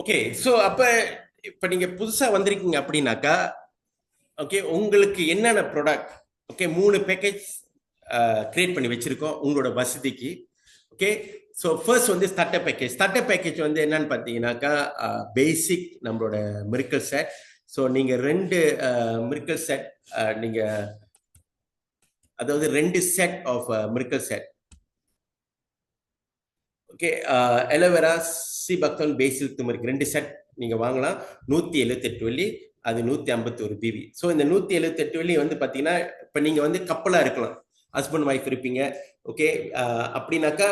Okay. So அப்ப இப்ப நீங்க புதுசா வந்திருக்கீங்க அப்படின்னாக்கா, ஓகே, உங்களுக்கு என்னென்ன ப்ராடக்ட், ஓகே, 3 பேக்கேஜ் கிரியேட் பண்ணி வச்சிருக்கோம் உங்களோட வசதிக்கு. ஓகே. ஸோ ஃபர்ஸ்ட் வந்து ஸ்டார்டர் பேக்கேஜ் வந்து என்னன்னு பார்த்தீங்கன்னாக்கா, பேசிக் நம்மளோட மிரிக்கல் செட். ஸோ நீங்க 2 மிரிக்கல் செட், நீங்க அதாவது 2 set of miracle set. Okay. Aloe vera, sea buckthorn, basil turmeric 2 set நீங்க வாங்கலாம். 178 வெள்ளி, அது 151 பிவி. ஸோ இந்த 178 வெள்ளி வந்து பார்த்தீங்கன்னா, இப்போ நீங்க வந்து கப்பலா இருக்கலாம், ஹஸ்பண்ட் ஒய்ஃப் இருப்பீங்க. ஓகே. அப்படின்னாக்கா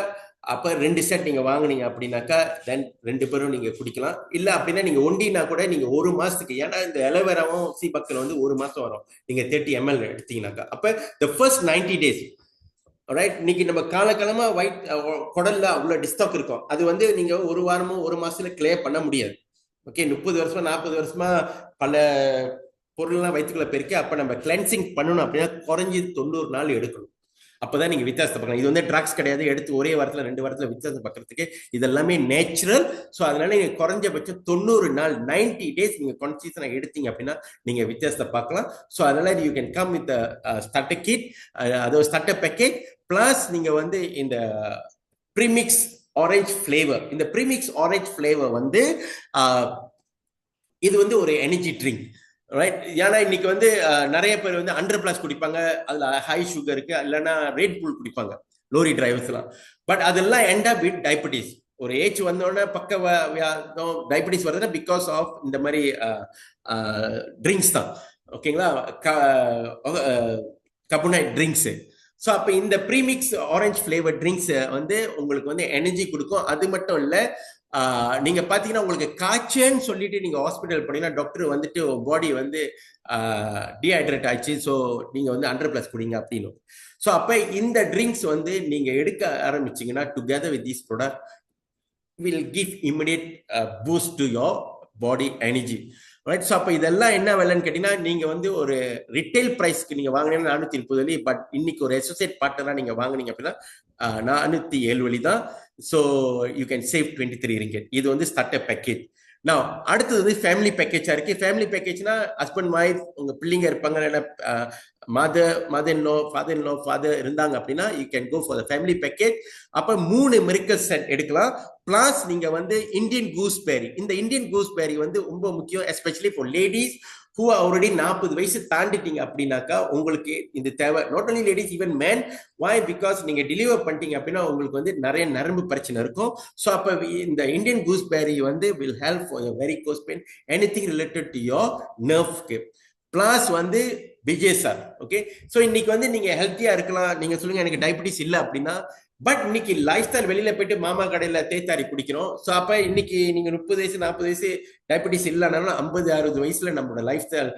அப்போ 2 செட் நீங்க வாங்குனீங்க அப்படின்னாக்கா தென் 2 பேரும் நீங்க குடிக்கலாம். இல்லை அப்படின்னா நீங்க ஒண்டினா கூட நீங்க ஒரு மாசத்துக்கு, ஏன்னா இந்த எலோவேராவும் சீபக்தன் வந்து ஒரு மாசம் வரும் நீங்க 30 ml எடுத்தீங்கன்னாக்கா. அப்போ the first 90 days, ரைட், இன்னைக்கு நம்ம காலகாலமா குடல்ல அவ்வளவு டிஸ்டாக் இருக்கும். அது வந்து நீங்க ஒரு வாரமோ ஒரு மாசத்துல கிளியர் பண்ண முடியாது. ஓகே. 30 வருஷமா 40 வருஷமா பல பொருள்லாம் வயிற்றுக்குள்ள பெருக்கி அப்ப நம்ம கிளென்சிங் பண்ணணும் அப்படின்னா குறைஞ்சி 90 நாள் எடுக்கணும். அப்பதான் நீங்க வித்தியாசத்தை பார்க்கலாம். இது வந்து ட்ரக்ஸ் கிடையாது, எடுத்து ஒரே வாரத்துல 2 வாரத்துல வித்தியாசம் பார்க்கறதுக்கு இதெல்லாமே நேச்சுரல். ஸோ அதனால நீங்க குறைஞ்சபட்சம் 90 நாள் 90 டேஸ் நீங்க கன்சிஸ்டன்டா எடுத்தீங்க அப்படின்னா நீங்க வித்தியாசத்தை பார்க்கலாம். ஸோ அதனால you can come with starter kit, அதாவது ஸ்டார்டர் பேக்கேஜ் பிளஸ் நீங்க வந்து இந்த ப்ரீமிக்ஸ் ஆரஞ்ச் ஃபிளேவர். இந்த ப்ரீமிக்ஸ் ஆரஞ்ச் ஃபிளேவர் வந்து இது வந்து ஒரு எனர்ஜி ட்ரிங்க், ரைட். ஏன்னா இன்னைக்கு வந்து நிறைய பேர் வந்து 100+ குடிப்பாங்க, அதுல ஹை சுகருக்கு, இல்லைன்னா ரெட் புல் குடிப்பாங்க லோரி டிரைவர்ஸ்லாம். பட் அதெல்லாம் எண்ட் அப் வித் டயபிட்டிஸ். ஒரு ஏஜ் வந்தோடனே டயபிட்டிஸ் வருதுன்னா பிகாஸ் ஆஃப் இந்த மாதிரி ட்ரிங்க்ஸ் தான். ஓகேங்களா, கர்போனைட் ட்ரிங்க்ஸ். ஸோ அப்போ இந்த ப்ரீமிக்ஸ் ஆரஞ்ச் ஃபிளேவர் ட்ரிங்க்ஸ் வந்து உங்களுக்கு வந்து எனர்ஜி கொடுக்கும். அது மட்டும் இல்லை, நீங்க பாத்தீங்கன்னா உங்களுக்கு காய்ச்சல்னு சொல்லிட்டு நீங்க ஹாஸ்பிட்டல் போனீங்கன்னா டாக்டர் வந்துட்டு பாடி வந்து டீஹைட்ரேட் ஆயிடுச்சு, ஸோ நீங்க வந்து 100+ குடிங்க அப்படின்னு. ஸோ அப்ப இந்த ட்ரிங்க்ஸ் வந்து நீங்க எடுக்க ஆரம்பிச்சீங்கன்னா together with this product will give immediate boost to your body energy, right. So அப்போ இதெல்லாம் என்ன விலைன்னு கேட்டீங்கன்னா, நீங்க வந்து ஒரு ரிட்டைல் பிரைஸ்க்கு நீங்க வாங்கினீங்கன்னா 430 வெள்ளி. பட் இன்னைக்கு ஒரு அசோசியேட் பார்ட்னரா நீங்க வாங்குனீங்க அப்படின்னா 407 வெள்ளி தான். So you can save 23 ringgit. இது வந்து ஸ்டார்டர் பேக்கேஜ். நான் அடுத்தது வந்து ஃபேமிலி பேக்கேஜா இருக்கு. ஃபேமிலி பேக்கேஜ்னா ஹஸ்பண்ட் ஒய்ஃப், உங்க பிள்ளைங்க இருப்பாங்க, ஃபாதர் இருந்தாங்க அப்படின்னா you can go for the family package. அப்ப 3 மிரிக்கல் செட் எடுக்கலாம். பிளஸ் நீங்க வந்து இந்தியன் கூஸ்பெரி. இந்த இந்தியன் கூஸ்பெரி வந்து ரொம்ப முக்கியம், especially for ladies who are already 40 வயசு தாண்டிட்டீங்க அப்படின்னாக்கா உங்களுக்கு இந்த தேவை. Not only ladies, even man. why? Because நீங்க டெலிவர் பண்ணிட்டீங்க அப்படின்னா உங்களுக்கு வந்து நிறைய நரம்பு பிரச்சனை இருக்கும். ஸோ அப்போ இந்த இந்தியன் கூஸ்பெரி வந்து will help for your varicose pain, anything related to your நர்வ்க்கு. பிளஸ் வந்து விஜய் சார். ஓகே. ஸோ இன்னைக்கு வந்து நீங்க ஹெல்த்தியா இருக்கலாம். நீங்க சொல்லுங்க எனக்கு டயபிட்டிஸ் இல்லை அப்படின்னா, பட் இன்னைக்கு லைஃப் ஸ்டைல் வெளியில போயிட்டு மாமா கடையில தேத்தாரி குடிக்கிறோம். ஸோ அப்ப இன்னைக்கு நீங்க 30 வயசு 40 வயசு டயபிட்டிஸ் இல்லைனாலும் 50-60 வயசுல நம்மளோட லைஃப் ஸ்டைல்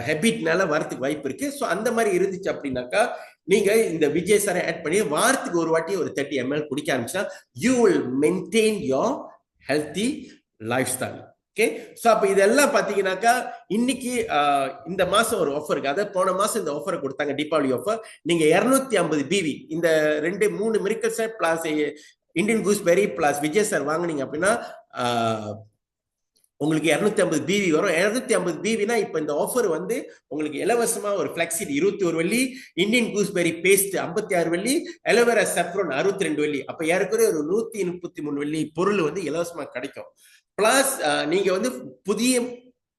ஹேபிட்னால வரத்துக்கு வாய்ப்பு இருக்கு. ஸோ அந்த மாதிரி இருந்துச்சு அப்படின்னாக்கா நீங்க இந்த விஜய் சாரை ஆட் பண்ணி வாரத்துக்கு ஒரு வாட்டி ஒரு 30 ml குடிக்க ஆரம்பிச்சா you will maintain your healthy life style. Okay. So அப்போ இதெல்லாம் பார்த்தீங்கன்னாக்கா இன்னைக்கு இந்த மாசம் ஒரு ஆஃபர் இருக்கு. அதை போன மாசம் இந்த ஆஃபரை கொடுத்தாங்க, தீபாவளி ஆஃபர். நீங்க 250 பிவி இந்த 3 miracle set plus Indian gooseberry plus Vijay sir வாங்கினீங்க அப்படின்னா உங்களுக்கு 250 பிவி வரும். 250 பிவினா இப்ப இந்த ஆஃபர் வந்து உங்களுக்கு இலவசமா ஒரு பிளெக்ஸிட் 21 வெள்ளி, இந்தியன் கூஸ்பெரி பேஸ்ட் 56 வெள்ளி, எலோவேரா சப்ரோன் 62 வெள்ளி. அப்ப ஏற்கனவே ஒரு 133 வெள்ளி பொருள் வந்து இலவசமா கிடைக்கும். பிளஸ் நீங்க வந்து புதிய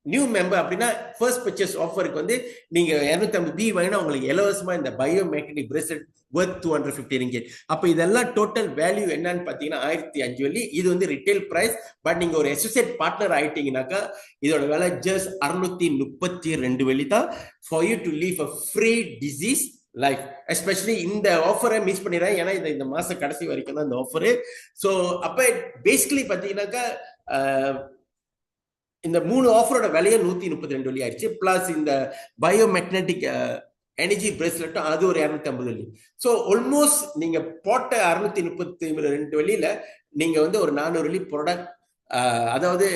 நியூ மெம்பர் அப்படின்னா ஃபர்ஸ்ட் பர்ச்சேஸ் ஆஃபருக்கு வந்து நீங்க 250 பி வாங்கினா உங்களுக்கு இலவசமா இந்த பயோமெக்னிக் பிரேஸ்லெட் worth 250 ringgit. அப்ப இதெல்லாம் டோட்டல் வேல்யூ என்னன்னு பாத்தீங்கன்னா 1005 வெள்ளி. இது வந்து ரிட்டைல் பிரைஸ். பட் நீங்க ஒரு அசோசியேட் பார்ட்னர் ஆயிட்டீங்கன்னாக்கா இதோட விலை ஜஸ்ட் 632 வெள்ளி தான், for you to leave a free disease life. Especially இந்த ஆஃபரை மிஸ் பண்ணிடுறேன், ஏன்னா இந்த மாசம் கடைசி வரைக்கும் தான் இந்த ஆஃபரு. ஸோ அப்ப பேசிக்கலி பாத்தீங்கன்னாக்கா இந்த 3 ஆஃபரோட விலையை 132 வெள்ளி ஆயிடுச்சு. பிளஸ் இந்த பயோமெக்னட்டிக் எனர்ஜி பிரேஸ்லெட்டும் அது ஒரு 250 வெள்ளி. ஸோ ஆல்மோஸ்ட் நீங்க போட்ட 632 வெள்ளியில நீங்க வந்து ஒரு 400 வெள்ளி ப்ராடக்ட், அதாவது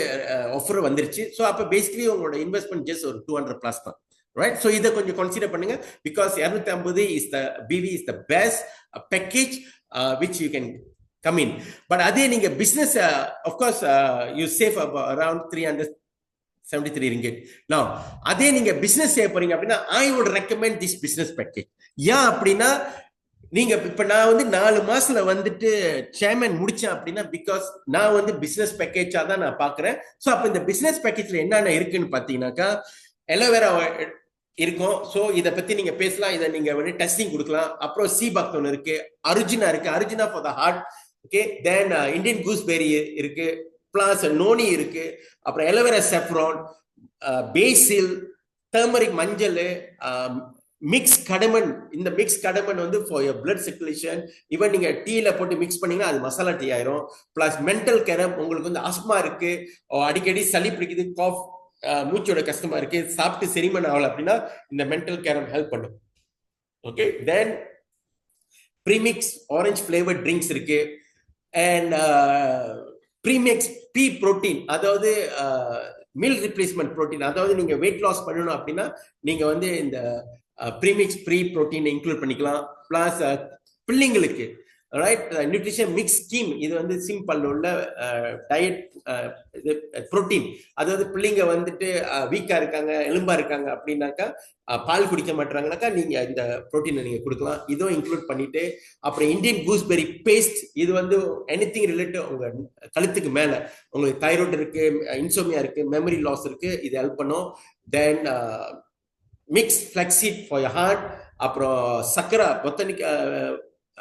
ஆஃபர் வந்துருச்சு. ஸோ அப்போ பேசிக்கலி உங்களோட இன்வெஸ்ட்மெண்ட் ஜஸ்ட் ஒரு 200+ தான், ரைட். ஸோ இதை கொஞ்சம் கன்சிடர் பண்ணுங்க. Because 250 is the PV is the best package which you can come in. But அதே நீங்க business, of course, you save around 373 ringgit. Now, அதே நீங்க business செய்ய போறீங்க அப்படின்னா I would recommend this business package. ஏன் அப்படின்னா நீங்க இப்ப நான் வந்து 4 மாசத்துல வந்துட்டு சேர்மன் முடிச்சேன் அப்படின்னா பிகாஸ் நான் வந்து பிசினஸ் பேக்கேஜா தான் நான் பாக்குறேன். ஸோ அப்ப இந்த பிசினஸ் பேக்கேஜ்ல என்னென்ன இருக்குன்னு பாத்தீங்கன்னாக்கா எலோவேரா இருக்கும். ஸோ இதை பத்தி நீங்க பேசலாம், இதை நீங்க வந்து டெஸ்டிங் கொடுக்கலாம். அப்புறம் சீபாக் ஒன்று இருக்கு, அர்ஜுனா இருக்கு, Arjuna for the heart. Okay, then Indian gooseberry இருக்கு, பிளஸ் நோனி இருக்கு, அப்புறம் எலோவேரா செஃப்ரான், பேசில், டர்மரிக் மஞ்சள், மிக்ஸ் கடமன். இந்த மிக்ஸ் கடமன் வந்து for your blood circulation. Even நீங்க டீல போட்டு மிக்ஸ் பண்ணீங்கன்னா அது மசாலா டீ ஆயிரும். பிளஸ் மென்டல் கேரம், உங்களுக்கு வந்து ஆஸ்மா இருக்கு, அடிக்கடி சளி பிடிக்குது, காஃப், மூச்சோட கஷ்டமா இருக்கு, சாப்பிட்டு செரிமன் ஆகல அப்படின்னா இந்த மென்டல் கேரம் ஹெல்ப் பண்ணும். ஓகே, தென் ப்ரீமிக்ஸ் ஆரஞ்சு ஃபிளேவர் ட்ரிங்க்ஸ் இருக்கு. அண்ட் ப்ரீமிக்ஸ் பி புரோட்டீன், அதாவது மீல் ரிப்ளேஸ்மெண்ட் புரோட்டீன். அதாவது நீங்க வெயிட் லாஸ் பண்ணணும் அப்படின்னா நீங்க வந்து இந்த ப்ரீமிக்ஸ் ப்ரீ புரோட்டீன் இன்க்ளூட் பண்ணிக்கலாம். பிளஸ் பிள்ளைங்களுக்கு ரைட் நியூட்ரிஷன் மிக்ஸ் ஸ்கீம், இது வந்து சிம்பிள் உள்ள டயட் புரோட்டீன். அதாவது பிள்ளைங்க வந்துட்டு வீக்கா இருக்காங்க, எலும்பா இருக்காங்க அப்படின்னாக்கா, பால் குடிக்க மாட்டாங்கனாக்கா நீங்க இந்த புரோட்டீனை நீங்க கொடுக்கலாம். இதுவும் இன்க்ளூட் பண்ணிட்டு, அப்புறம் இந்தியன் கூஸ்பெரி பேஸ்ட், இது வந்து எனிதிங் ரிலேட்டட் உங்க கழுத்துக்கு மேல உங்களுக்கு தைராய்டு இருக்கு, இன்சோமியா இருக்கு, மெமரி லாஸ் இருக்கு, இது ஹெல்ப் பண்ணும். தென் மிக்ஸ் ஃபிளக்ஸீட் ஃபார் யர் ஹார்ட். அப்புறம் சக்கரா பொத்தனிக்,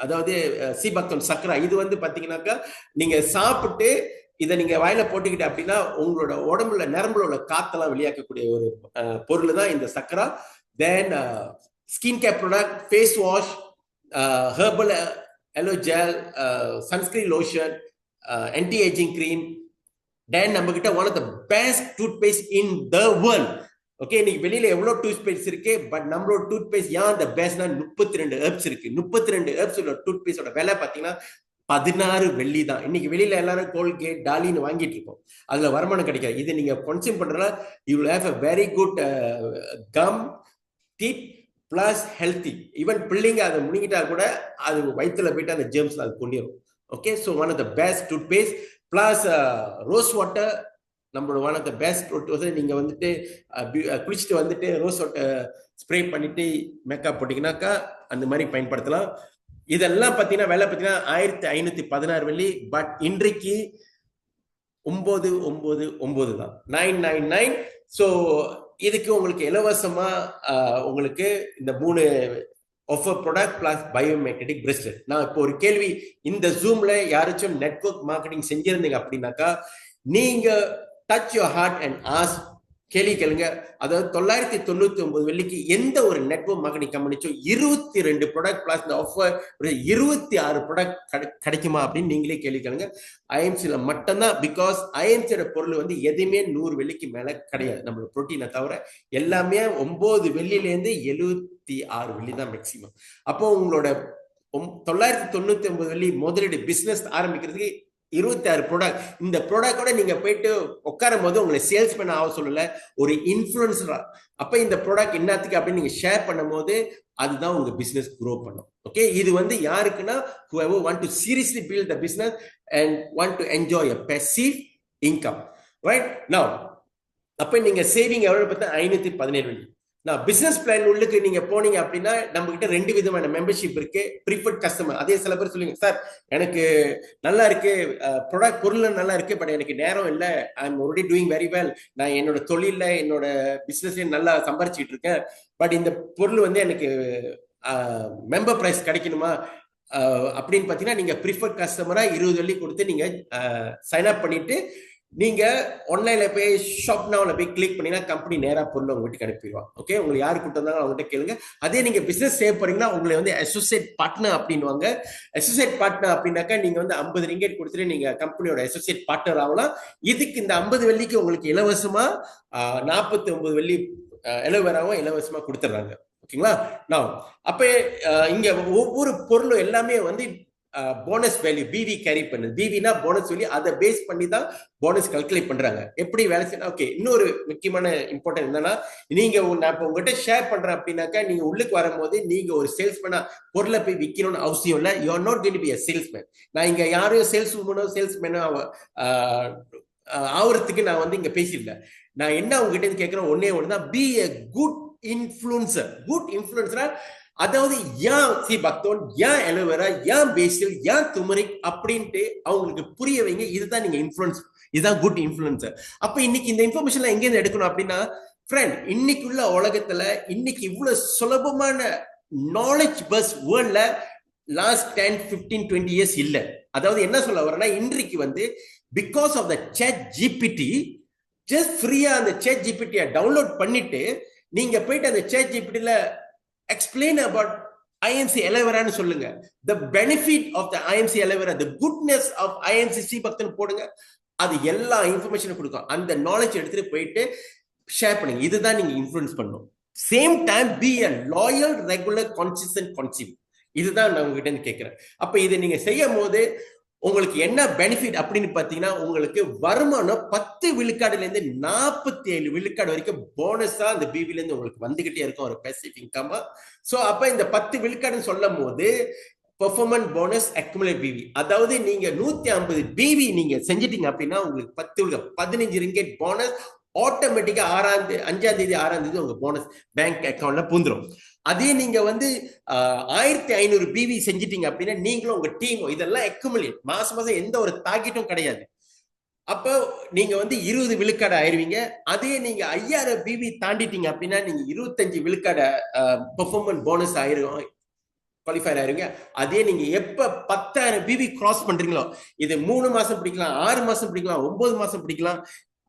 அதாவது சீபக்தன் சக்கரா, இது வந்து பாத்தீங்கன்னாக்கா நீங்க சாப்பிட்டு இதை நீங்க வாயில போட்டுக்கிட்ட அப்படின்னா உங்களோட உடம்புல நரம்புல உள்ள காத்தெல்லாம் வெளியாக்கக்கூடிய ஒரு பொருள் தான் இந்த சக்கரா. Then skin care product, face wash, herbal aloe gel, sunscreen lotion, anti ageing cream. Then நம்ம கிட்ட one of the best toothpaste in the world. Okay, இன்னைக்கு வெளியில எவ்வளவு டூத் பேஸ்ட் இருக்கு, பட் நம்மளோட டூத் பேஸ்ட் ஏன் அந்த பெஸ்ட்னா 32 ஹெர்ப்ஸ் இருக்கு. 32 ஹெர்ப்ஸ் உள்ள டூத் பேஸ்டோட விலை பாத்தீங்கன்னா 16 வெள்ளி தான். இன்னைக்கு வெளியில எல்லாரும் கோல்கேட் டாலின்னு வாங்கிட்டு இருக்கோம், அதுல வருமானம் கிடைக்காது. இது நீங்க கன்சியூம் பண்றதுல you will have a very good come teeth plus healthy. Even பிள்ளைங்க அதை முழுங்கிட்டா கூட அது வயிற்றுல போயிட்டு அந்த ஜெர்ம்ஸ் அது கொண்டிரும். Okay, so one of the best toothpaste. Plus rose water, நம்மளோட ஒன் ஆஃப் த பெஸ்ட். நீங்க வந்துட்டு குளிச்சுட்டு வந்துட்டு ரோஸ் வாட்டர் ஸ்ப்ரே பண்ணிட்டு மேக்கப் போட்டீங்கன்னாக்கா அந்த மாதிரி பயன்படுத்தலாம். இதெல்லாம் பார்த்தீங்கன்னா விலை பார்த்தீங்கன்னா 1516 வெள்ளி. பட் இன்றைக்கு 999 தான், 999. ஸோ இதுக்கு உங்களுக்கு இலவசமா உங்களுக்கு இந்த 3 ஆஃபர் ப்ராடக்ட் பிளஸ் பயோமேக்னெட்டிக் பிரேஸ்லெட். நான் இப்போ ஒரு கேள்வி, இந்த ஜூம்ல யாராச்சும் நெட்வொர்க் மார்க்கெட்டிங் செஞ்சிருந்தீங்க அப்படின்னாக்கா நீங்க touch your heart and ask, கேள்வி கேளுங்க. அதாவது 999 வெள்ளிக்கு எந்த ஒரு நெட்வொர்க் மார்க்கெட்டிங் கம்பெனிச்சோ 22 ப்ராடக்ட் பிளஸ் இந்த ஆஃபர் 26 ப்ராடக்ட் கிடைக்குமா அப்படின்னு நீங்களே கேள்வி கேளுங்க. ஐஎம்சில மட்டும்தான். பிகாஸ் ஐஎம்சியோட பொருள் வந்து எதுவுமே 100 வெள்ளிக்கு மேல கிடையாது. நம்மளோட புரோட்டீனை தவிர எல்லாமே 9 வெள்ளிலேருந்து 76 வெள்ளி தான் மேக்சிமம். அப்போ உங்களோட 999 வெள்ளி முதலீடு பிசினஸ் ஆரம்பிக்கிறதுக்கு 26 ப்ராடக்ட். இந்த ப்ராடக்டோட நீங்க போயிட்டு உட்காரும் போது உங்களை சேல்ஸ்மேன் ஆக சொல்லல, ஒரு இன்ஃபுளுசரா. அப்ப இந்த ப்ராடக்ட் என்னத்துக்கு அப்படின்னு நீங்க ஷேர் பண்ணும் போது அதுதான் உங்க பிசினஸ் க்ரோ பண்ணும். ஓகே, இது வந்து யாருக்குன்னா whoever want to seriously build the business and want to enjoy a passive income, right? Now அப்ப நீங்க சேவிங் எவ்வளவு பார்த்தா 517 வெள்ளி. நான் பிசினஸ் பிளான் உள்ளுக்கு நீங்க போனீங்க அப்படின்னா நம்ம கிட்ட 2 விதமான மெம்பர்ஷிப் இருக்கு. ப்ரீஃபர்ட் கஸ்டமர், அதே சில பேர் சொல்லுங்க சார் எனக்கு நல்லா இருக்கு ப்ராடக்ட் பொருள் நல்லா இருக்கு, பட் எனக்கு நேரம் இல்லை, I am already doing very well, நான் என்னோட தொழில என்னோட பிசினஸ்ல நல்லா சம்பாரிச்சிட்டு இருக்கேன், பட் இந்த பொருள் வந்து எனக்கு மெம்பர் பிரைஸ் கிடைக்கணுமா அப்படின்னு பாத்தீங்கன்னா நீங்க ப்ரீஃபர்ட் கஸ்டமரா 20 வெள்ளி கொடுத்து நீங்க சைன் அப் பண்ணிட்டு நீங்க ஆன்லைன்ல போய் ஷாப் நவுல போய் கிளிக் பண்ணீங்கன்னா கம்பெனி நேரா பொருள் உங்க வீட்டுக்கு அனுப்பிடுவாங்க. ஓகே, உங்களுக்கு யாரு கொடுத்தாங்க அவங்ககிட்ட கேளுங்க. அதே நீங்க பிசினஸ் சேவ் பண்ணீங்கன்னா உங்களை வந்து அசோசியேட் பார்ட்னர் அப்படின்வாங்க. அசோசியேட் பார்ட்னர் அப்படின்னாக்கா நீங்க வந்து 50 ரிங்கெட் கொடுத்துட்டு நீங்க கம்பெனியோட அசோசியேட் பார்ட்னர் ஆகலாம். இதுக்கு இந்த 50 வெள்ளிக்கு உங்களுக்கு இலவசமா 49 வெள்ளி எலோவேராவும் இலவசமா கொடுத்துட்றாங்க. ஓகேங்களா? நான் அப்ப இங்க ஒவ்வொரு பொருளும் எல்லாமே வந்து போனஸ் வேல்யூ பிவி கேரி பண்ணுது. பிவினா போனஸ் வேல்யூ, அதை பேஸ் பண்ணி தான் போனஸ் கால்குலேட் பண்றாங்க. எப்படி வேலை செய்யணும்? ஓகே, இன்னொரு முக்கியமான இம்பார்ட்டன்ட் என்னன்னா, நீங்க நான் இப்போ உங்ககிட்ட ஷேர் பண்றேன் அப்படின்னாக்கா, நீங்க உள்ளுக்கு வரும்போது நீங்க ஒரு சேல்ஸ்மேனா பொருளை போய் விற்கணும்னு அவசியம் இல்லை. You are not going to be a salesman. நான் இங்க யாரையும் சேல்ஸ் உமனோ சேல்ஸ்மேனோ ஆவறதுக்கு நான் வந்து இங்க பேசியிருக்கேன். நான் என்ன உங்ககிட்ட கேட்கிறேன், ஒன்னே ஒண்ணுதான், be a good influencer. Good இன்ஃபுளுசரா, அதாவது ஏன் சீபக்தோன், ஏன் அலோவேரா, ஏன் பேசில், ஏன் துமரிக் அப்படின்ட்டு அவங்களுக்கு புரிய வைங்க. இதுதான் நீங்க இன்ஃபுளுன்ஸ், இதுதான் குட் இன்ஃபுளுன்சர். அப்ப இன்னைக்கு இந்த இன்ஃபர்மேஷன் எங்க இருந்து எடுக்கணும் அப்படின்னா, ஃப்ரெண்ட், இன்னைக்குள்ள உலகத்துல இன்னைக்கு இவ்வளவு சுலபமான நாலேஜ் பஸ் வேர்ல்ட்ல லாஸ்ட் 10, 15, 20 இயர்ஸ் இல்ல. அதாவது என்ன சொல்ல வரேன்னா, இன்றைக்கு வந்து because of the chat GPT, just ஃப்ரீயா அந்த சேட் ஜிபிடியை டவுன்லோட் பண்ணிட்டு நீங்க போயிட்டு அந்த சேட் ஜிபிடில explain about IMC Alovera சொல்லுங்க. The benefit of the IMC Alovera, the goodness of IMC Seebaktan போடுங்க. அது எல்லா இன்ஃபர்மேஷனும் கொடுக்கும். அந்த நாலேஜ் எடுத்துட்டு போயிட்டு ஷேர் பண்ணுங்க. இதுதான் நீங்க இன்ஃப்ளூயன்ஸ் பண்ணணும். Same time be a loyal, regular, consistent consumer. இதுதான் நான் உங்ககிட்ட கேட்கிறேன். அப்ப இதை நீங்க செய்யும் போது உங்களுக்கு என்ன பெனிஃபிட் அப்படின்னு பாத்தீங்கன்னா, உங்களுக்கு வருமானம் 10 விழுக்காடுல இருந்து 47 விழுக்காடு வரைக்கும் போனஸா அந்த பிபில இருந்து உங்களுக்கு வந்துகிட்டே இருக்கும், ஒரு பேசிவ் இன்கம். சோ அப்ப இந்த 10 விழுக்காடுன்னு சொல்லும் போது பெர்ஃபார்மன்ஸ் போனஸ் அக்யூமுலேட் பிவி, அதாவது நீங்க 150 பிவி நீங்க செஞ்சிட்டீங்க அப்படின்னா உங்களுக்கு 15 ரிங்கெட் போனஸ் ஆட்டோமேட்டிக்கா 5ஆம் தேதி 6ஆம் தேதி உங்க போனஸ் பேங்க் அக்கௌண்ட்ல பூந்துரும். அதே நீங்க வந்து 1500 பிவி செஞ்சிட்டீங்க அப்படின்னா நீங்களும் உங்க டீமும் இதெல்லாம் அக்யூமுலேட் மாசம் மாசம் எந்த ஒரு டார்கெட்டும் கிடையாது. அப்போ நீங்க வந்து 20 விழுக்காடு ஆயிருவீங்க. அதே நீங்க 5000 பிவி தாண்டிட்டீங்க அப்படின்னா நீங்க 25 விழுக்காடு பெர்ஃபார்மன்ஸ் போனஸ் ஆயிருக்கும், குவாலிஃபைர் ஆயிருங்க. அதே நீங்க எப்ப 10,000 பிவி கிராஸ் பண்றீங்களோ, இது 3 மாசம் பிடிக்கலாம், 6 மாசம் பிடிக்கலாம், 9 மாசம் பிடிக்கலாம்,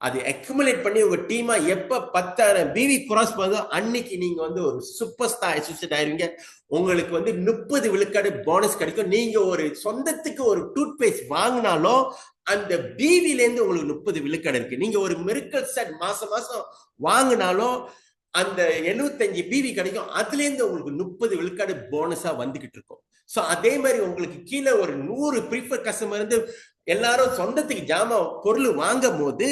அது அக்யூமுலேட் பண்ணி உங்க டீமா எப்ப 10,000 பிவி கிராஸ் பண்ணுதோ அன்னைக்கு நீங்க வந்து ஒரு சூப்பர் ஸ்டார் அசோசியேட் ஆயிருவீங்க. உங்களுக்கு வந்து 30 விழுக்காடு போனஸ் கிடைக்கும். நீங்க ஒரு சொந்தத்துக்கு ஒரு டூத் பேஸ்ட் வாங்கினாலும் அந்த பிவில இருந்து உங்களுக்கு 30 விழுக்காடு இருக்கு. நீங்க ஒரு மிராக்கிள் செட் மாசம் மாசம் வாங்கினாலும் அந்த 75 பிவி கிடைக்கும். அதுல இருந்து உங்களுக்கு 30 விழுக்காடு போனஸா வந்துகிட்டு இருக்கும். சோ அதே மாதிரி உங்களுக்கு கீழே ஒரு 100 ப்ரீஃபர் கஸ்டமர் இருந்து எல்லாரும் சொந்தத்துக்கு ஜாமா பொருள் வாங்கும் போது,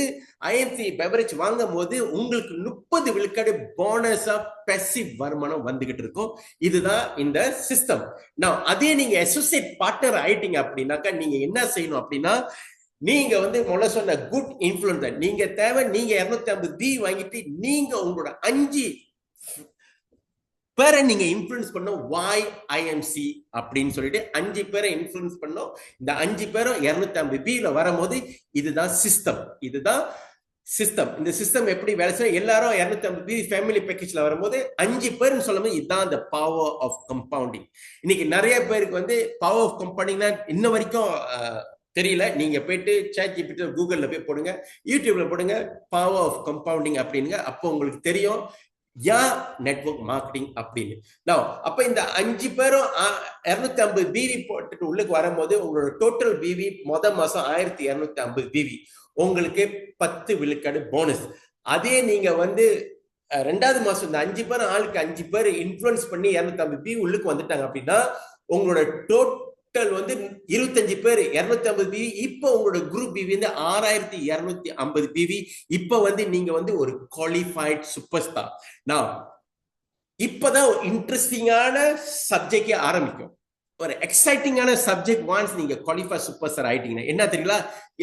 ஐஎம்சி பெவரேஜ் வாங்கும் போது உங்களுக்கு 30 விழுக்காடு போனஸா பேசிவ் வருமானம் வந்துகிட்டு இருக்கும். இதுதான் இந்த சிஸ்டம். நான் அதே நீங்க அசோசியேட் பார்ட்னர் ஆயிட்டீங்க அப்படின்னாக்கா நீங்க என்ன செய்யணும் அப்படின்னா, நீங்க வந்து முதல்ல சொன்ன குட் இன்ஃபுளுன்சர் நீங்க தேவை. நீங்க 250 பி வாங்கிட்டு நீங்க உங்களோட 5 பேரை நீங்க இன்ஃபுளுன்ஸ் பண்ணோம். வாய் ஐஎம்சி அப்படின்னு சொல்லிட்டு 5 பேரை இன்ஃபுளுன்ஸ் பண்ணோம். இந்த 5 பேரும் 250 பில வரும்போது இதுதான் சிஸ்டம். இதுதான் சிஸ்டம். இந்த சிஸ்டம் எப்படி வேலை செய்யும்? எல்லாரும் 250 பி ஃபேமிலி பேக்கேஜ்ல வரும்போது 5 பேர்னு சொல்லும்போது இதுதான் இந்த பவர் ஆஃப் கம்பவுண்டிங். இன்னைக்கு நிறைய பேருக்கு வந்து பவர் ஆஃப் கம்பவுண்டிங்னா இன்ன வரைக்கும் தெரியல. நீங்க போயிட்டு சாட் ஜிபிடி கூகுள்ல போய் போடுங்க, யூடியூப்ல போடுங்க பவர் ஆஃப் கம்பவுண்டிங் அப்படிங்க. அப்போ உங்களுக்கு தெரியும் நெட்வொர்க் மார்க்கெட்டிங் அப்படின்னு. அப்ப இந்த 5 பேரும் 250 பிவி போட்டுட்டு உள்ளுக்கு வரும்போது உங்களோட டோட்டல் பிவி மாசம் 1250 பிவி, உங்களுக்கு 10 விழுக்காடு போனஸ். அதே நீங்க வந்து 2வது மாசம் இந்த 5 பேர் ஆளுக்கு 5 பேர் இன்ஃபுளுன்ஸ் பண்ணி 250 பிவி உள்ளுக்கு வந்துட்டாங்க அப்படின்னா உங்களோட டோட்டல் வந்து 25 பேர் 250 பிவி. இப்ப உங்களோட குரூப் பிவி வந்து 6250 பிவி. இப்ப வந்து நீங்க வந்து ஒரு குவாலிஃபைட் சூப்பர் ஸ்டார். நான் இப்பதான் இன்ட்ரெஸ்டிங்கான சப்ஜெக்ட் ஆரம்பிக்கும். ஒரு எக்ஸைட்டிங்கான சப்ஜெக்ட் வான்ஸ் நீங்க குவாலிஃபை சூப்பர் ஸ்டார் ஆயிட்டீங்கன்னா என்ன தெரியல,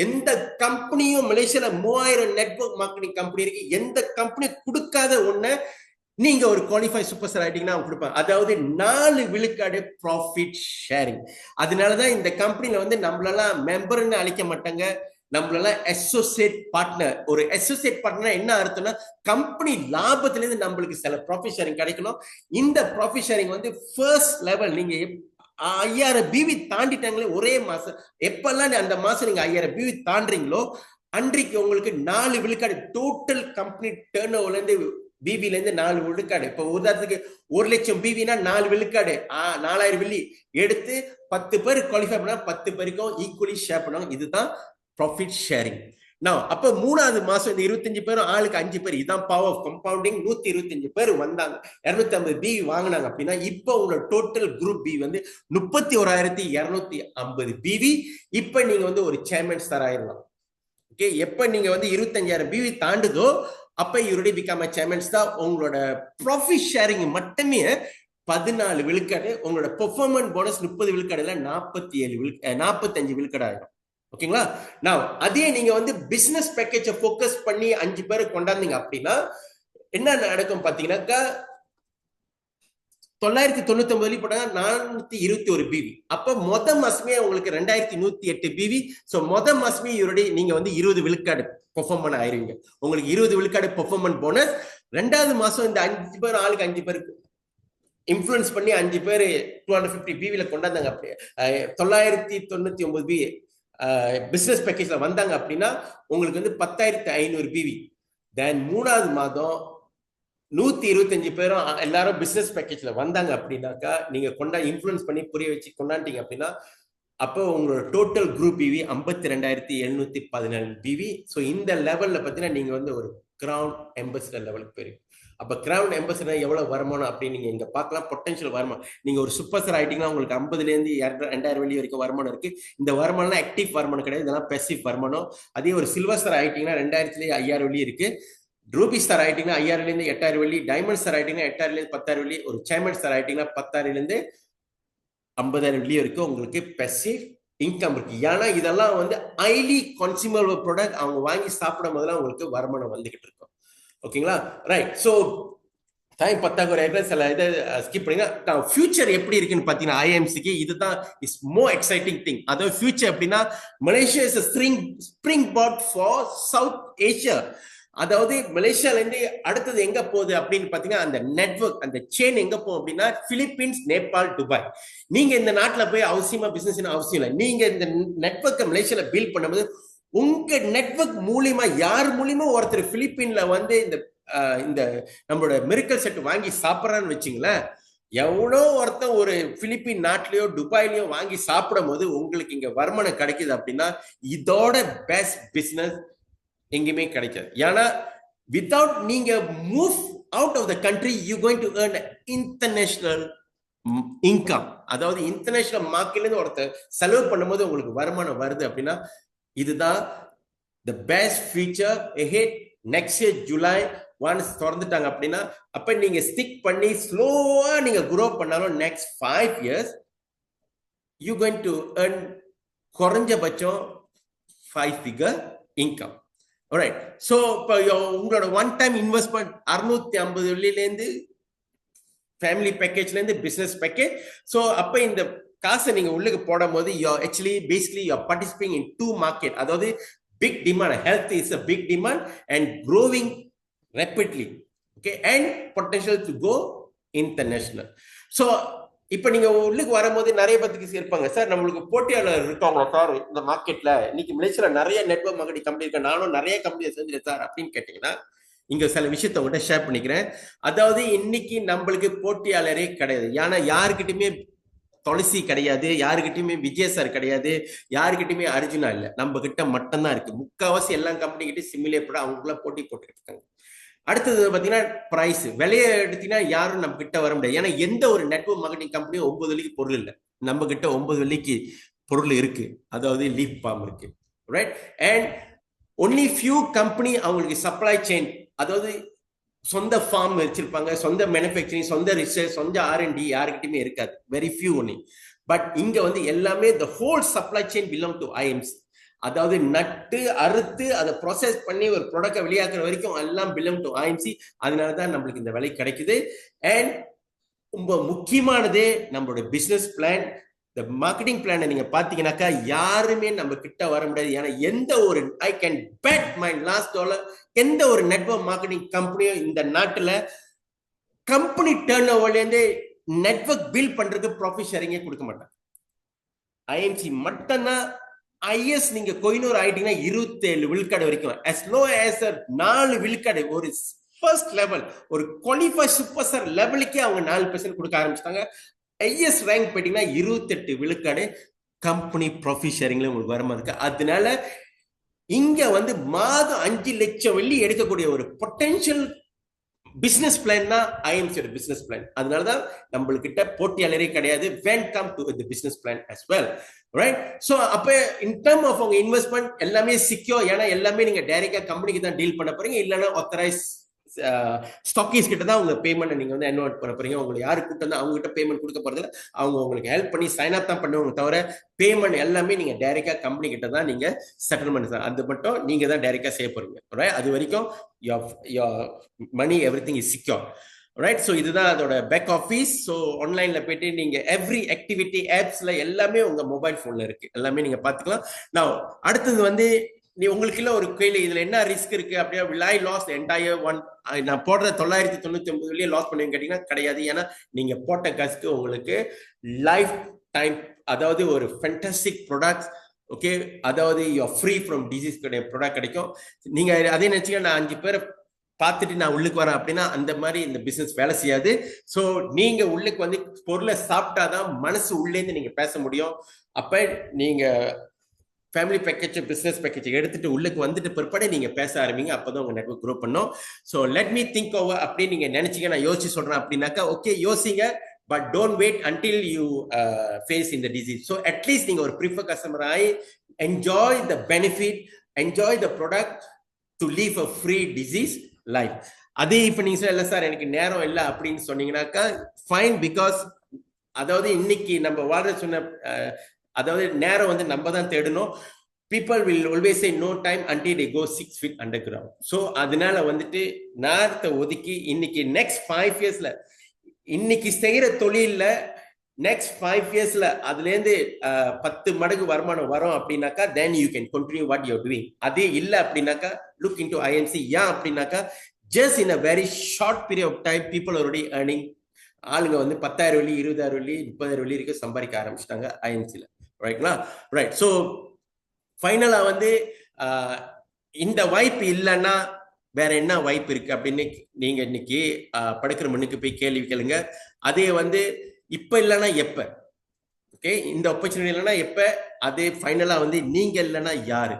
எந்த கம்பெனியும் மலேசியால 3000 நெட்வொர்க் மார்க்கெட்டிங் கம்பெனி இருக்கு, எந்த கம்பெனி கொடுக்காத ஒண்ணு நீங்க ஒரு குவாலிஃபை சூப்பர் ஸ்டார் ஆயிட்டீங்கன்னா அவங்க கொடுப்பாங்க. அதாவது 4 விழுக்காடு ப்ராஃபிட் ஷேரிங். அதனாலதான் இந்த கம்பெனில வந்து நம்மளெல்லாம் மெம்பர்னு அழைக்க மாட்டாங்க, நம்மளெல்லாம் அசோசியேட் பார்ட்னர். ஒரு அசோசியேட் பார்ட்னர் என்ன அர்த்தம்னா கம்பெனி லாபத்துல இருந்து நம்மளுக்கு சில ப்ராஃபிட் ஷேரிங் கிடைக்கணும். இந்த ப்ராஃபிட் ஷேரிங் வந்து ஃபர்ஸ்ட் லெவல் நீங்க 5000 பிவி தாண்டிட்டாங்களே ஒரே மாசம், எப்பெல்லாம் அந்த மாசம் நீங்க 5000 பிவி தாண்டுறீங்களோ அன்றைக்கு உங்களுக்கு 4 விழுக்காடு டோட்டல் கம்பெனி டர்ன் ஓவர்ல இருந்து பிபில இருந்து 4 விழுக்காடு. இப்ப உதாரணத்துக்கு 1 லட்சம் பிவினா 4 விழுக்காடு 4000 வெள்ளி எடுத்து 10 பேர் குவாலிஃபை பண்ணா 10 பேருக்கும் ஈக்குவலி ஷேர் பண்ணுவாங்க. இதுதான் ப்ராஃபிட் ஷேரிங். நான் அப்ப 3வது மாசம் இந்த 25 பேரும் ஆளுக்கு 5 பேர், இதான் பவர் ஆஃப் கம்பவுண்டிங். 125 பேர் வந்தாங்க, 250 பிவி வாங்கினாங்க அப்படின்னா இப்ப உங்களோட டோட்டல் குரூப் பி வந்து 31,250 பிவி. இப்ப நீங்க வந்து ஒரு சேர்மன் ஸ்டார் ஆயிடலாம். ஓகே, எப்ப நீங்க வந்து 25,000 பிவி தாண்டுதோ அப்ப இவருடைய பிகம் சேர்மன் ஸ்டார். உங்களோட ப்ராஃபிட் ஷேரிங் மட்டுமே 14 விழுக்காடு, உங்களோட பெர்ஃபார்மன்ஸ் போனஸ் 30 விழுக்காடுல 45 விழுக்காடு ஆயிடும். ஓகேங்களா? நான் அதே நீங்க வந்து பிசினஸ் பேக்கேஜை ஃபோக்கஸ் பண்ணி 5 பேரை கொண்டாந்தீங்க அப்படின்னா என்ன நடக்கும் பாத்தீங்கன்னாக்கா 999 வெளிப்பட்டாங்க 421 பிவி. அப்ப மாசமே உங்களுக்கு 2108 பிவி. சோ மாசமே இவருடைய நீங்க வந்து 20 விழுக்காடு பெர்ஃபார்ம் பண்ண ஆயிருவீங்க. உங்களுக்கு 20 விழுக்காடு பெர்ஃபார்மன்ஸ் போனஸ். 2வது மாசம் இந்த 5 பேர் ஆளுக்கு 5 பேருக்கு இன்ஃபுளுன்ஸ் பண்ணி 5 பேர் 250 பிவில கொண்டாந்தாங்க. அப்படியே 999 பிவி பிசினஸ் பேக்கேஜ்ல வந்தாங்க அப்படின்னா உங்களுக்கு வந்து 10,500 பிவி. தென் 3வது மாதம் 125 பேரும் எல்லாரும் பிசினஸ் பேக்கேஜ்ல வந்தாங்க அப்படின்னாக்கா நீங்க இன்ஃபுளுன்ஸ் பண்ணி புரிய வச்சு கொண்டாண்டீங்க அப்படின்னா அப்போ உங்களோட total group PV 52,714 PV. So இந்த லெவல்ல பார்த்தீங்கன்னா நீங்க வந்து ஒரு கிரவுன் அம்பாசிடர் லெவலுக்கு போயிருங்க. அப்ப கிரவுன் அம்பாசிடர் எவ்வளவு வருமானம் அப்படின்னு நீங்க இங்க பார்க்கலாம். பொட்டன்ஷியல் வருமானம் நீங்க ஒரு சூப்பர் ஸ்டார் ஆயிட்டீங்கன்னா உங்களுக்கு 50,000 இருந்து 2,000 வெள்ளி வரைக்கும் வருமானம் இருக்கு. இந்த வருமானம் ஆக்டிவ் வருமானம் கிடையாது, இதெல்லாம் பேசிவ் வருமானம். அதே ஒரு சில்வர் ஸ்டார் ஆயிட்டீங்கன்னா 2,000 5,000 வெள்ளி இருக்கு. ரூபி ஸ்டார் ஆயிட்டீங்கன்னா 5,000 8,000 வெள்ளி. டைமண்ட் ஸ்டார் ஆயிட்டீங்கன்னா 8,000 10,000 வெள்ளி. ஒரு சேமன் ஸ்டார் ஆயிட்டீங்கன்னா 10,000 50,000 வெள்ளி வரைக்கும் உங்களுக்கு பேசிவ் இன்கம் இருக்கு. ஏன்னா இதெல்லாம் வந்து ஹைலி கன்சியூமபிள் ப்ராடக்ட். அவங்க வாங்கி சாப்பிடும் போதெல்லாம் உங்களுக்கு வருமானம் வந்துகிட்டு இருக்கும். ஓகேங்களா? ரைட். ஸோ டைம் பத்தாக்குறை சில இதை ஸ்கிப் பண்ணிங்கன்னா ஃபியூச்சர் எப்படி இருக்குன்னு பார்த்தீங்கன்னா ஐஎம்சிக்கு இதுதான் இஸ் மோர் எக்ஸைட்டிங் திங். அதாவது ஃபியூச்சர் எப்படின்னா Malaysia is springboard for South Asia. அதாவது மலேசியால இருந்து அடுத்தது எங்க போகுது அப்படின்னு பாத்தீங்கன்னா அந்த நெட்வொர்க் அந்த செயின் எங்க போகும் அப்படின்னா பிலிப்பீன்ஸ், நேபாள், துபாய். நீங்க இந்த நாட்டுல போய் அவசியமா பிசினஸ் அவசியம் இல்லை. நீங்க இந்த நெட்வொர்க்கை மலேசியால பில்ட் பண்ணும்போது உங்க நெட்வொர்க் மூலியமா யார் மூலியமா ஒருத்தர் பிலிப்பீன்ல வந்து இந்த நம்மளோட மிரக்கல் செட் வாங்கி சாப்பிட்றான்னு வச்சுங்களேன், எவ்வளோ ஒருத்தன் ஒரு பிலிப்பீன் நாட்டிலயோ துபாயிலயோ வாங்கி சாப்பிடும் போது உங்களுக்கு இங்க வருமானம் கிடைக்குது அப்படின்னா இதோட பெஸ்ட் பிசினஸ் எங்கேயுமே கிடைக்காது. ஏன்னா வித்தவுட் நீங்க move out of the country you going to earn international income. அதாவது இன்டர்நேஷனல் மார்க்கெட்ல இருந்து ஒருத்தர் செலவு பண்ணும்போது உங்களுக்கு வருமானம் வருது அப்படின்னா இதுதான் the best future ahead. Next year July once திறந்துட்டாங்க அப்படின்னா அப்ப நீங்க ஸ்டிக் பண்ணி ஸ்லோவா நீங்க குரோ பண்ணாலும் next 5 years you going to earn குறைஞ்சபட்சம் 5 figure இன்கம். Alright. So இப்போ உங்களோட ஒன் டைம் இன்வெஸ்ட்மெண்ட் 650 வெள்ளியிலேருந்து ஃபேமிலி பேக்கேஜ்ல இருந்து பிசினஸ் பேக்கேஜ். ஸோ அப்ப இந்த காசை நீங்க உள்ளுக்கு போடும் போது actually basically you participating in 2 market. அதாவது big demand, health is a big demand and growing rapidly, okay, and potential to go international. So இப்ப நீங்க உள்ளுக்கு வரும்போது நிறைய பேருக்கு இருப்பாங்க, சார் நம்மளுக்கு போட்டியாளர் இருக்காங்களா சார் இந்த மார்க்கெட்ல, இன்னைக்கு மலேசியால நிறைய நெட்வொர்க் மார்க்கெட்டிங் கம்பெனி இருக்கு, நானும் நிறைய கம்பெனியை செஞ்சுட்டேன் சார் அப்படின்னு கேட்டீங்கன்னா இங்க சில விஷயத்த உங்கள்கிட்ட ஷேர் பண்ணிக்கிறேன். அதாவது இன்னைக்கு நம்மளுக்கு போட்டியாளரே கிடையாது. ஏன்னா யாருக்கிட்டுமே துளசி கிடையாது, யாருக்கிட்டையுமே விஜய் சார் கிடையாது, யாருக்கிட்டையுமே அர்ஜுனா இல்லை, நம்ம கிட்ட மட்டும்தான் இருக்கு. முக்கால்வாசி எல்லா கம்பெனி கிட்ட சிமிலேட் அவங்களுக்குள்ள போட்டி போட்டுக்கிட்டு இருக்காங்க. அடுத்தது பாத்தீங்கன்னா பிரைஸ், விலையை எடுத்தீங்கன்னா யாரும் நம்ம கிட்ட வர முடியாது. ஏன்னா எந்த ஒரு நெட்வொர்க் மார்க்கெட்டிங் கம்பெனியும் 9 வெள்ளிக்கு பொருள் இல்லை, நம்ம கிட்ட 9 வெள்ளிக்கு பொருள் இருக்கு. அதாவது லீப் பாம் இருக்கு, right. And only few company அவங்களுக்கு சப்ளை செயின், அதாவது சொந்த ஃபார்ம் வச்சிருப்பாங்க, சொந்த மேனுஃபேக்சரிங், சொந்த ரிசர்ச், சொந்த R&D யாருக்கிட்டையுமே இருக்காது, வெரி ஃபியூ ஒன்லி. பட் இங்க வந்து எல்லாமே the whole supply chain belong to IMC. அதாவது நட்டு அறுத்து அதை ப்ராசஸ் பண்ணி ஒரு ப்ராடக்டை வெளியாக்குற வரைக்கும் எல்லாம் பிலாங் டு ஐஎம்சி. அதனாலதான் நம்மளுக்கு இந்த விலை கிடைக்குது. அண்ட் ரொம்ப முக்கியமானதே நம்மளோட பிசினஸ் பிளான், இந்த மார்க்கெட்டிங் பிளானை நீங்க பாத்தீங்கன்னாக்கா யாருமே நம்ம கிட்ட வர முடியாது. ஏன்னா எந்த ஒரு I can bet my last dollar எந்த ஒரு நெட்வொர்க் மார்க்கெட்டிங் கம்பெனியும் இந்த நாட்டுல கம்பெனி டர்ன் ஓவர்ல இருந்து நெட்வொர்க் பில்ட் பண்றதுக்கு ப்ராஃபிட் ஷேரிங்கே கொடுக்க மாட்டாங்க. ஐஎம்சி மட்டும்தான். ஐஎஸ் நீங்க கொயினூர் ஆயிட்டீங்கன்னா 27 விழுக்காடு வரைக்கும், as low as 4 விழுக்காடு, ஒரு ஃபர்ஸ்ட் லெவல் ஒரு குவாலிஃபை சூப்பர் ஸ்டார் லெவலுக்கே அவங்க 4% கொடுக்க ஆரம்பிச்சிட்டாங்க. ஐஎஸ் ரேங்க் போயிட்டீங்கன்னா 28 விழுக்காடு கம்பெனி ப்ராஃபிட் ஷேரிங்ல உங்களுக்கு வருமா இருக்கு. அதனால இங்க வந்து மாதம் 5 லட்சம் வெள்ளி எடுக்கக்கூடிய ஒரு பொட்டன்ஷியல் பிசினஸ் பிளான் தான் ஐஎம்சியோட பிசினஸ் பிளான். அதனாலதான் நம்மளுக்கிட்ட போட்டியாளரே கிடையாது. Welcome to the business plan as well, right? So அப்ப இன் டர்ம் ஆஃப் உங்க இன்வெஸ்ட்மெண்ட் எல்லாமே சிக்யோர். ஏன்னா எல்லாமே நீங்க டைரக்டா கம்பெனிக்கு தான் டீல் பண்ண போறீங்க, இல்லைன்னா ஆத்தரைஸ் ஸ்டாக்கீஸ் கிட்ட தான் உங்க பேமெண்ட் நீங்க வந்து அன்வெர்ட் பண்ண போறீங்க. உங்களுக்கு யாரு கூட்டம் அவங்க கிட்ட பேமெண்ட் கொடுக்க போறதுல, அவங்க உங்களுக்கு ஹெல்ப் பண்ணி சைன் அப் தான் பண்ணுவாங்க தவிர பேமெண்ட் எல்லாமே நீங்க டைரக்டா கம்பெனி கிட்ட தான் நீங்க செட்டில்மெண்ட் அது மட்டும் நீங்க தான் டைரக்டா செய்ய போறீங்க. அது வரைக்கும் money everything is secure, right? So இதுதான் அதோட பேக் ஆஃபீஸ். ஸோ ஆன்லைன்ல போயிட்டு நீங்க எவ்ரி ஆக்டிவிட்டி ஆப்ஸ்ல எல்லாமே உங்க மொபைல் போன்ல இருக்கு, எல்லாமே நீங்க பாத்துக்கலாம். நான் அடுத்தது வந்து உங்களுக்கு இல்ல ஒரு கேள்வி, இதுல என்ன ரிஸ்க் இருக்கு அப்படியே will I lost the entire one, நான் போடுற 999 லாஸ் பண்ணுவீங்க கேட்டீங்கன்னா கிடையாது. ஏன்னா நீங்க போட்ட காசுக்கு உங்களுக்கு லைஃப் டைம், அதாவது ஒரு ஃபேண்டாஸ்டிக் ப்ராடக்ட், ஓகே, அதாவது ஃப்ரீ ஃப்ரம் டிசீஸ் ப்ராடக்ட் கிடைக்கும். நீங்க அதே நினைச்சீங்க நான் 5 பேரை பார்த்துட்டு நான் உள்ளுக்கு வரேன் அப்படின்னா அந்த மாதிரி இந்த பிசினஸ் வேலை செய்யாது. ஸோ நீங்க உள்ளுக்கு வந்து பொருளை சாப்பிட்டாதான் மனசு உள்ளேந்து நீங்க பேச முடியும். அப்ப நீங்க ஃபேமிலி பேக்கேஜ் பிசினஸ் பேக்கேஜ் எடுத்துட்டு உள்ளுக்கு வந்துட்டு பிற்பாடு நீங்க பேச ஆரம்பிங்க. அப்பதான் உங்க நெட்வொர்க் க்ரோ பண்ணும். So let me think over அப்படின்னு நீங்க நினைச்சீங்க, நான் யோசிச்சு சொல்றேன் அப்படின்னாக்கா ஓகே யோசிங்க, but don't wait until you face இந்த டிசீஸ். ஸோ அட்லீஸ்ட் நீங்க ஒரு ப்ரிஃபர் கஸ்டமர் ஆகி enjoy the benefit, enjoy the product to leave a free disease life. அதே இப்ப நீங்க சொல்ல சார் எனக்கு நேரம் இல்லை அப்படின்னு சொன்னீங்கன்னாக்கா ஃபைன், பிகாஸ் அதாவது இன்னைக்கு நம்ம வாழ்ற சொன்ன அதாவது நேரம் வந்து நம்ம தான் தேடணும். people will always say no time until they go 6 feet underground. So அதனால வந்துட்டு நேரத்தை ஒதுக்கி இன்னைக்கு நெக்ஸ்ட் 5 இயர்ஸ்ல இன்னைக்கு செய்யற தொழில நெக்ஸ்ட் 5 இயர்ஸ்ல அதுல இருந்து 10 மடங்கு வருமானம் வரும் அப்படின்னாக்கா then you can continue what you're doing. அதே இல்லை அப்படின்னாக்கா look into IMC. ஏன் அப்படின்னாக்கா just in a very short period of time people are already earning. ஆளுங்க வந்து 10,000 வெள்ளி 20,000 வெள்ளி 30,000 வெள்ளி இருக்கு சம்பாதிக்க ஆரம்பிச்சிட்டாங்க ஐஎம்சில, ரைட்ங்களா? ரைட். ஸோ ஃபைனலா வந்து இந்த வாய்ப்பு இல்லைன்னா வேற என்ன வாய்ப்பு இருக்கு அப்படின்னு நீங்க இன்னைக்கு படுக்கிற மண்ணுக்கு போய் கேள்வி கேளுங்க. அதே வந்து இப்ப இல்லைன்னா எப்ப, ஓகே, இந்த ஆப்பர்ச்சுனிட்டி இல்லைன்னா எப்ப, அதே ஃபைனலா வந்து நீங்க இல்லைன்னா யாரு?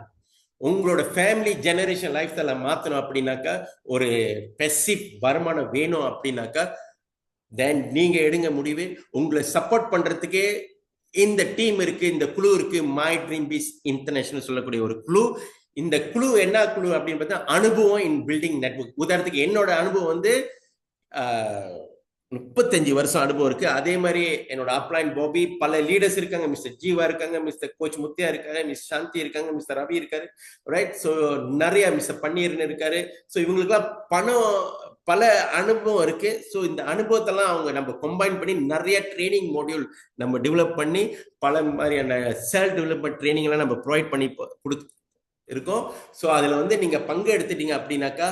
உங்களோட ஃபேமிலி ஜெனரேஷன் லைஃப் ஸ்டைல மாத்தணும் அப்படின்னாக்கா, ஒரு பெசிவ் வருமானம் வேணும் அப்படின்னாக்கா தென் நீங்க எடுங்க முடிவு. உங்களை சப்போர்ட் பண்றதுக்கே இந்த டீம் இருக்கு, இந்த குழு இருக்கு, மை ட்ரீம் பீஸ் இன்டர்நேஷனல் சொல்லக்கூடிய ஒரு குழு. இந்த குழு என்ன குழு அப்படின்னு பார்த்தா அனுபவம் இன் பில்டிங் நெட்வொர்க். உதாரணத்துக்கு என்னோட அனுபவம் வந்து 35 வருஷம் அனுபவம் இருக்கு. அதே மாதிரி என்னோட அப்லைன் பாபி பல லீடர்ஸ் இருக்காங்க. மிஸ்டர் ஜீவா இருக்காங்க, மிஸ்டர் கோச் முத்தியா இருக்காங்க, மிஸ் சாந்தி இருக்காங்க, மிஸ்டர் ரவி இருக்காரு, ரைட்? ஸோ நிறைய மிஸ்டர் பன்னீர்னு இருக்காரு. ஸோ இவங்களுக்குலாம் பல அனுபவம் இருக்கு. ஸோ இந்த அனுபவத்தெல்லாம் அவங்க நம்ம கம்பைன் பண்ணி நிறைய ட்ரைனிங் மாடியூல் நம்ம டெவலப் பண்ணி பல மாதிரியான செல்ஃப் டெவலப்மெண்ட் ட்ரைனிங் எல்லாம் நம்ம ப்ரொவைட் பண்ணி கொடுத்து இருக்கோம். ஸோ அதுல வந்து நீங்க பங்கு எடுத்துட்டீங்க அப்படின்னாக்கா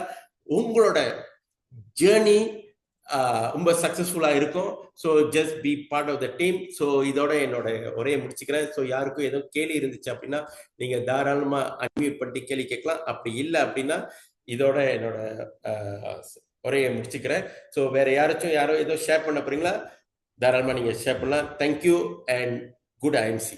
உங்களோட ஜேர்னி ரொம்ப சக்சஸ்ஃபுல்லா இருக்கும். So just be part of the team. So இதோட என்னோட உரையை முடிச்சுக்கிறேன். ஸோ யாருக்கும் ஏதோ கேள்வி இருந்துச்சு அப்படின்னா நீங்க தாராளமா அன்மியூட் பண்ணி கேள்வி கேட்கலாம். அப்படி இல்லை அப்படின்னா இதோட என்னோட உரையை முடிச்சுக்கிறேன். ஸோ வேற யாரோ ஏதோ ஷேர் பண்ண போறீங்களா? தாராளமா நீங்க ஷேர் பண்ணலாம். Thank you and good IMC.